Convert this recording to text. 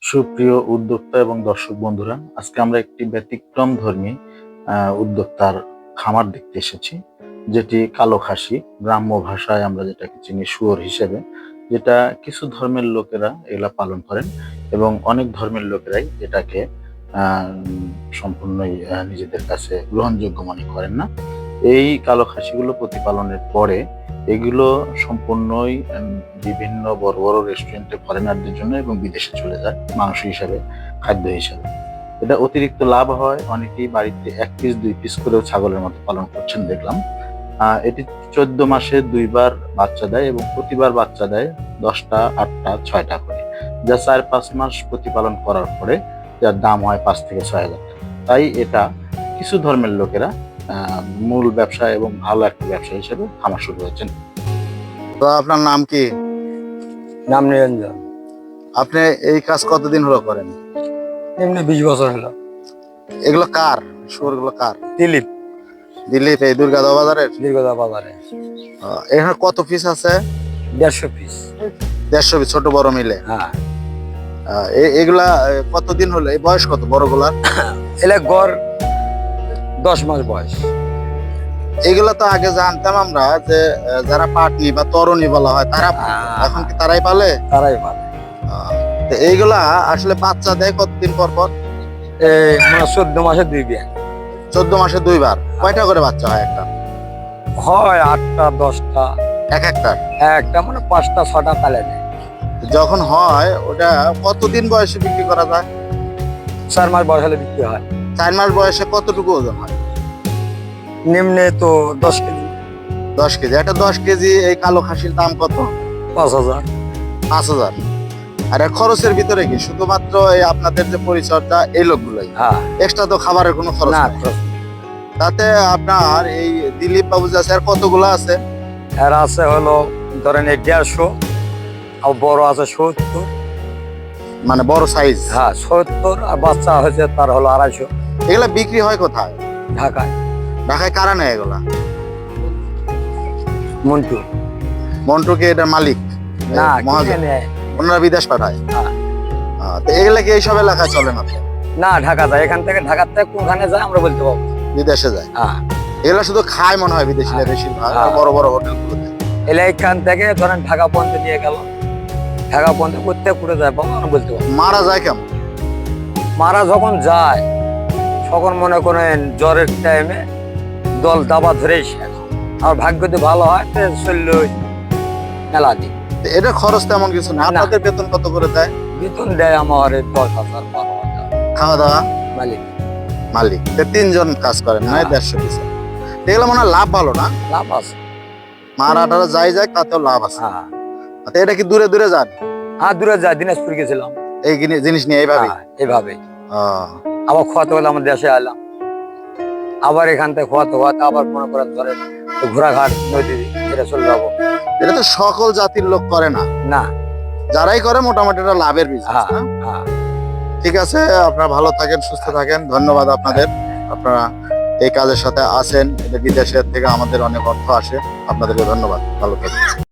সুপ্রিয় উদ্যোক্তা এবং দর্শক বন্ধুরা, আজকে আমরা একটি ব্যতিক্রমধর্মী উদ্যোক্তার খামার দেখতে এসেছি, যেটি কালো খাসি, গ্রাম্য ভাষায় আমরা যেটাকে চিনি শুয়োর হিসেবে, যেটা কিছু ধর্মের লোকেরা এগুলা পালন করেন এবং অনেক ধর্মের লোকেরাই এটাকে সম্পূর্ণই নিজেদের কাছে গ্রহণযোগ্য মনে করেন না। এই কালো খাসিগুলো প্রতিপালনের পরে এগুলো সম্পূর্ণই বিভিন্ন বড় বড় রেস্টুরেন্টে ফরেনারদের জন্য এবং বিদেশে চলে যায় মাংস হিসাবে, খাদ্য হিসাবে। এটা অতিরিক্ত লাভ হয়, অনেকেই বাড়িতে 1 পিস 2 পিস করেও ছাগলের মতো পালন করছেন দেখলাম। এটি 14 মাসে 2 বার বাচ্চা দেয় এবং প্রতিবার বাচ্চা দেয় 10টা 8টা 6টা করে, যা 4-5 মাস প্রতিপালন করার পরে যার দাম হয় 5 থেকে 6 হাজার টাকা। তাই এটা কিছু ধর্মের লোকেরা মূল ব্যবসা এবং ভালো একটা ব্যবসা হিসেবে খামার শুরু করেছেন। তো আপনার নাম কি? নাম নিরঞ্জন। আপনি এই কাজ কতদিন হলো করেন? এমনি 20 বছর হলো। এগুলো কার? শুয়োরগুলো কার? দিলীপ দিলীপ, এই দুর্গাদহ বাজারের? দীর্ঘদা বাজারে। এখানে কত পিস আছে? 150 পিস। 150 পিস, ছোট বড় মিলে? হ্যাঁ। এগুলা কতদিন হলো? এই বয়স কত বড়গুলার? এলে গড় 10 মাস বয়স। এগুলা তো আগে জানতাম আমরা যে যারা পাটনি বা তরুণী বলা হয় তারা, এখন কি তারাই পালে? তারাই পালে। তো এইগুলা আসলে বাচ্চা দেয় কতদিন পর পর? এই মানে 14 মাসে 2 বার। 14 মাসে 2 বার। কয়টা করে বাচ্চা হয় একটা? হয় 8টা 10টা একটা একটা মানে 5টা 6টা তালে নেয়। যখন হয় ওটা কতদিন বয়সে বিক্রি করা যায়? 4 মাস বয়স হলে বিক্রি হয়। 4 মাস বয়সে কতটুকু ওজন হয়? নিম্নে তো 10 কেজি। 10 কেজি। একটা 10 কেজি এই কালো খাসির দাম কত? 5000। 5000। আর এর খরচের ভিতরে কি শুধুমাত্র এই আপনাদের যে পরিচর্যা এই লোকগুলোই? হ্যাঁ। এক্সট্রা তো খাবারের কোনো খরচ না, নেই? তাতে আপনার এই দিলীপ বাবু যে আছে, আর কতগুলো আছে? এর আছে হলো ধরেন 150, আর বড় আছে 70। মানে বড় সাইজ? হ্যাঁ 70, আর বাচ্চা হয়েছে তার হলো 250। এগুলা বিক্রি হয় কোথায়? ঢাকায়। ঢাকায় কারা নেয় এগুলা? মন্টু। মন্টু কি এটা মালিক? না, মহাজন? কিনে নেয়। ওনারা বিদেশ পাঠায়? হ্যাঁ। তো এগুলা কি এইসব এলাকায় চলে না? না, ঢাকা যায়। এখান থেকে ঢাকার থেকে কোনখানে যায় আমরা বলতে পারবো। বিদেশে যায়? হ্যাঁ। এগুলা শুধু খায় মনে হয় বিদেশিরা বেশিরভাগ, বড় বড় হোটেলগুলোতে। এলে এখান থেকে ধরেন ঢাকা পর্যন্ত নিয়ে গেল, ঢাকা পর্যন্ত করতে করে যায় বাবা, আমরা বলতে পারবো। মারা যায় কেমন? মারা যখন যায় তখন মনে করেন জ্বরের টাইমে দল দাবা ধরেই শেষ। আর ভাগ্য যদি ভালো হয় চললো মেলা দিন। এটা খরচ তেমন কিছু না। আপনাদের বেতন কত করে দেয়? বেতন দেয় আমার 10,000 12,000। খাওয়া দাওয়া? মালিক। মালিক। 3 জন কাজ করেন না? 150 পিস। এগুলো মনে হয় লাভ ভালো না? লাভ আছে। মারাটারা যাই যায় তাতেও লাভ আছে। হ্যাঁ। এটা কি দূরে দূরে যান? হ্যাঁ, দূরে যায়। দিনাজপুর গেছিলাম এই জিনিস নিয়ে এইভাবে? এইভাবে। আবার খোয়াতে হলে আমার দেশে এলাম, আবার এখান থেকে খোয়াতে খোয়াতে আবার মনে করেন ধরেন ঘোড়াঘাট নদী এটা চলে যাবো। এটা তো সকল জাতির লোক করে না। না, যারাই করে মোটামুটি এটা লাভের বিজনেস। হ্যাঁ। ঠিক আছে, আপনারা ভালো থাকেন, সুস্থ থাকেন। ধন্যবাদ আপনাদের। আপনারা এই কাজের সাথে আছেন। এটা বিদেশের থেকে আমাদের অনেক অর্থ আসে। আপনাদেরকে ধন্যবাদ। ভালো থাকেন।